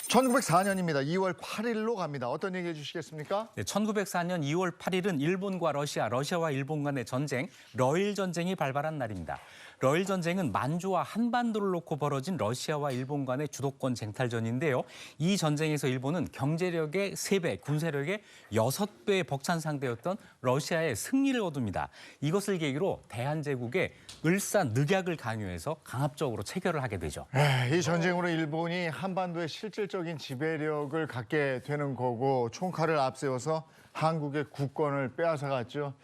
1904년입니다. 2월 8일로 갑니다. 어떤 얘기 해주시겠습니까? 네, 1904년 2월 8일은 일본과 러시아와 일본 간의 전쟁, 러일 전쟁이 발발한 날입니다. 러일 전쟁은 만주와 한반도를 놓고 벌어진 러시아와 일본 간의 주도권 쟁탈전인데요. 이 전쟁에서 일본은 경제력의 3배, 군사력의 6배의 벅찬 상대였던 러시아의 승리를 거둡니다. 이것을 계기로 대한제국의 을사늑약을 강요해서 강압적으로 체결을 하게 되죠. 이 전쟁으로 일본이 한반도에 실질적인 지배력을 갖게 되는 거고 총칼을 앞세워서 한국의 국권을 빼앗아갔죠.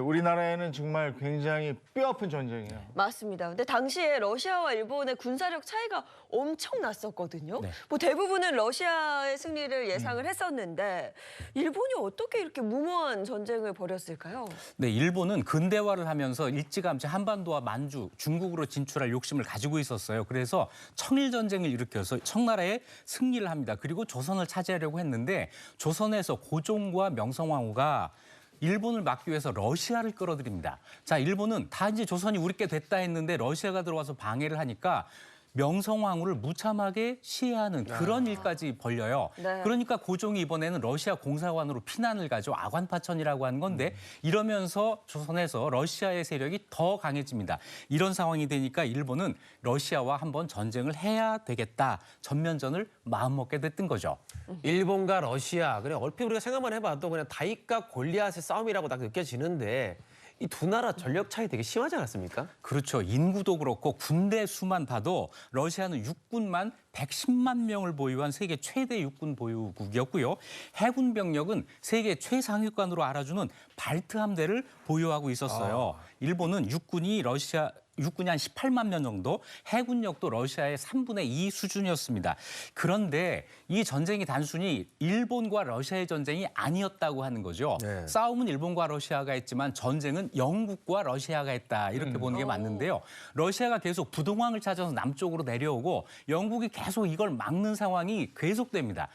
우리나라에는 정말 굉장히 뼈아픈 전쟁이에요. 맞습니다. 근데 당시에 러시아와 일본의 군사력 차이가 엄청 났었거든요. 네. 뭐 대부분은 러시아의 승리를 예상을 했었는데 일본이 어떻게 이렇게 무모한 전쟁을 벌였을까요? 네, 일본은 근대화를 하면서 일찌감치 한반도와 만주, 중국으로 진출할 욕심을 가지고 있었어요. 그래서 청일전쟁을 일으켜서 청나라에 승리를 합니다. 그리고 조선을 차지하려고 했는데 조선에서 고종과 명성황후가 일본을 막기 위해서 러시아를 끌어들입니다. 자, 일본은 다 이제 조선이 우리 게 됐다 했는데 러시아가 들어와서 방해를 하니까 명성황후를 무참하게 시해하는 그런 일까지 벌려요. 네. 그러니까 고종이 이번에는 러시아 공사관으로 피난을 가죠. 아관파천이라고 하는 건데 이러면서 조선에서 러시아의 세력이 더 강해집니다. 이런 상황이 되니까 일본은 러시아와 한번 전쟁을 해야 되겠다. 전면전을 마음먹게 됐던 거죠. 일본과 러시아, 그냥 얼핏 우리가 생각만 해봐도 그냥 다윗과 골리앗의 싸움이라고 딱 느껴지는데 이 두 나라 전력 차이 되게 심하지 않았습니까? 그렇죠. 인구도 그렇고 군대 수만 봐도 러시아는 육군만 110만 명을 보유한 세계 최대 육군 보유국이었고요. 해군 병력은 세계 최상위권으로 알아주는 발트 함대를 보유하고 있었어요. 일본은 육군이 한 18만 명 정도, 해군력도 러시아의 3분의 2 수준이었습니다. 그런데 이 전쟁이 단순히 일본과 러시아의 전쟁이 아니었다고 하는 거죠. 네. 싸움은 일본과 러시아가 했지만 전쟁은 영국과 러시아가 했다. 이렇게 보는 게 맞는데요. 러시아가 계속 부동항을 찾아서 남쪽으로 내려오고 영국이 계속 이걸 막는 상황이 계속됩니다.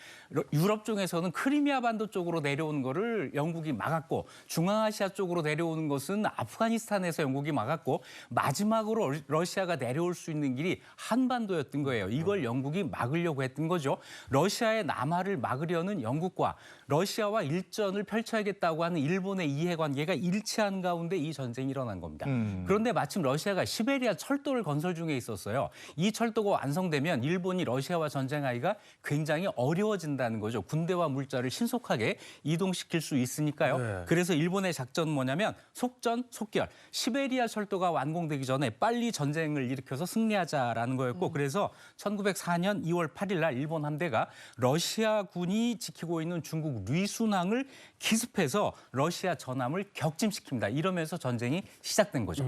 유럽 쪽에서는 크리미아 반도 쪽으로 내려오는 거를 영국이 막았고 중앙아시아 쪽으로 내려오는 것은 아프가니스탄에서 영국이 막았고 마지막으로 러시아가 내려올 수 있는 길이 한반도였던 거예요. 이걸 영국이 막으려고 했던 거죠. 러시아의 남하를 막으려는 영국과 러시아와 일전을 펼쳐야겠다고 하는 일본의 이해관계가 일치한 가운데 이 전쟁이 일어난 겁니다. 그런데 마침 러시아가 시베리아 철도를 건설 중에 있었어요. 이 철도가 완성되면 일본이 러시아와 전쟁하기가 굉장히 어려워진다는 거죠. 군대와 물자를 신속하게 이동시킬 수 있으니까요. 네. 그래서 일본의 작전은 뭐냐면 속전속결. 시베리아 철도가 완공되기 전에 빨리 전쟁을 일으켜서 승리하자라는 거였고 그래서 1904년 2월 8일 날 일본 함대가 러시아군이 지키고 있는 중국 리순항을 기습해서 러시아 전함을 격침시킵니다. 이러면서 전쟁이 시작된 거죠.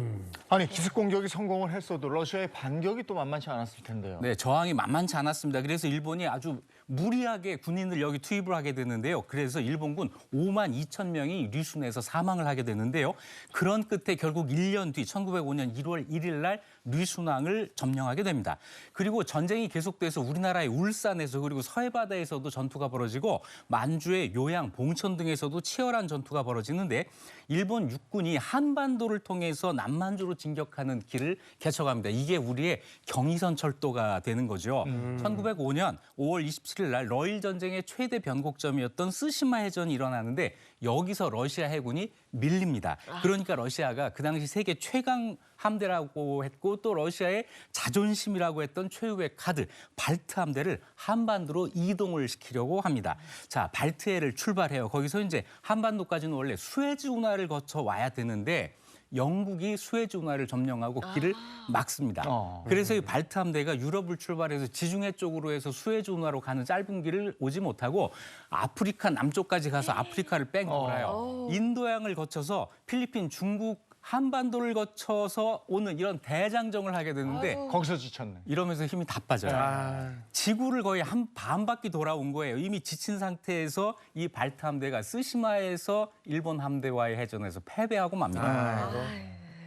아니 기습 공격이 성공을 했어도 러시아의 반격이 또 만만치 않았을 텐데요. 네, 저항이 만만치 않았습니다. 그래서 일본이 아주 무리하게 군인을 여기 투입을 하게 되는데요. 그래서 일본군 5만 2천 명이 리순에서 사망을 하게 되는데요. 그런 끝에 결국 1년 뒤 1905년 1월 1일 날 리순항을 점령하게 됩니다. 그리고 전쟁이 계속돼서 우리나라의 울산에서 그리고 서해바다에서도 전투가 벌어지고 만주의 요양, 봉천 등에서도 치열한 전투가 벌어지는데 일본 육군이 한반도를 통해서 남만주로 진격하는 길을 개척합니다. 이게 우리의 경의선 철도가 되는 거죠. 1905년 5월 27일 날 러일 전쟁의 최대 변곡점이었던 쓰시마 해전이 일어나는데 여기서 러시아 해군이 밀립니다. 그러니까 러시아가 그 당시 세계 최강 함대라고 했고 또 러시아의 자존심이라고 했던 최후의 카드 발트 함대를 한반도로 이동을 시키려고 합니다. 자, 발트해를 출발해요. 거기서 이제 한반도까지는 원래 수에즈 운하를 거쳐 와야 되는데 영국이 수에즈 운하를 점령하고 길을 막습니다. 그래서 이 발트 함대가 유럽을 출발해서 지중해 쪽으로 해서 수에즈 운하로 가는 짧은 길을 오지 못하고 아프리카 남쪽까지 가서 아프리카를 뺑 돌아요. 인도양을 거쳐서 필리핀, 중국, 한반도를 거쳐서 오는 이런 대장정을 하게 되는데 거기서 지쳤네. 이러면서 힘이 다 빠져요. 지구를 거의 한 반 바퀴 돌아온 거예요. 이미 지친 상태에서 이 발트 함대가 쓰시마에서 일본 함대와의 해전에서 패배하고 맙니다.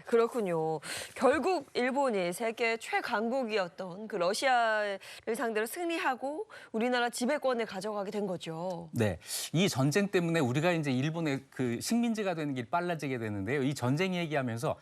그렇군요. 결국 일본이 세계 최강국이었던 그 러시아를 상대로 승리하고 우리나라 지배권을 가져가게 된 거죠. 네, 이 전쟁 때문에 우리가 이제 일본의 그 식민지가 되는 길 빨라지게 되는데요. 이 전쟁 얘기하면서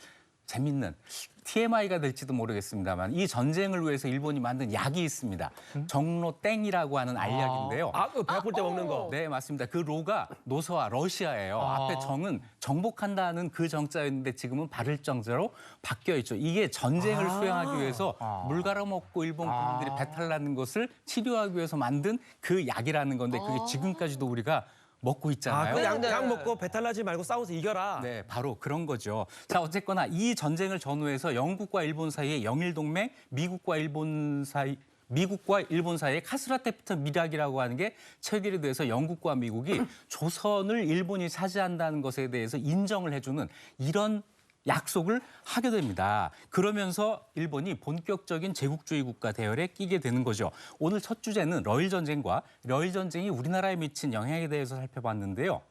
재밌는 TMI가 될지도 모르겠습니다만 이 전쟁을 위해서 일본이 만든 약이 있습니다. 정로땡이라고 하는 알약인데요. 그 배 아플 때 먹는 거. 네, 맞습니다. 그 로가 노서와 러시아예요. 앞에 정은 정복한다는 그 정자였는데 지금은 바를 정자로 바뀌어 있죠. 이게 전쟁을 수행하기 위해서 물 갈아먹고 일본 국민들이 배탈 나는 것을 치료하기 위해서 만든 그 약이라는 건데 그게 지금까지도 우리가 먹고 있잖아요. 약 먹고 배탈 나지 말고 싸워서 이겨라. 네, 바로 그런 거죠. 자, 어쨌거나 이 전쟁을 전후해서 영국과 일본 사이의 영일 동맹, 미국과 일본 사이의 카스라테프트 밀약이라고 하는 게 체결이 돼서 영국과 미국이 조선을 일본이 차지한다는 것에 대해서 인정을 해주는 이런 약속을 하게 됩니다. 그러면서 일본이 본격적인 제국주의 국가 대열에 끼게 되는 거죠. 오늘 첫 주제는 러일 전쟁과 러일 전쟁이 우리나라에 미친 영향에 대해서 살펴봤는데요.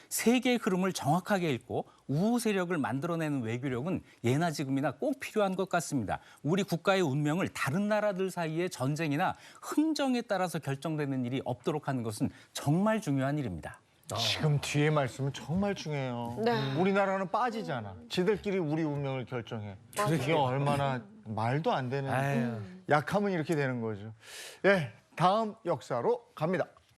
세계의 흐름을 정확하게 읽고 우호 세력을 만들어내는 외교력은 예나 지금이나 꼭 필요한 것 같습니다. 우리 국가의 운명을 다른 나라들 사이의 전쟁이나 흥정에 따라서 결정되는 일이 없도록 하는 것은 정말 중요한 일입니다. 지금 뒤에 말씀은 정말 중요해요. 네. 우리나라는 빠지잖아. 지들끼리 우리 운명을 결정해. 이게 얼마나 말도 안 되는. 약하면 이렇게 되는 거죠. 예, 다음 역사로 갑니다.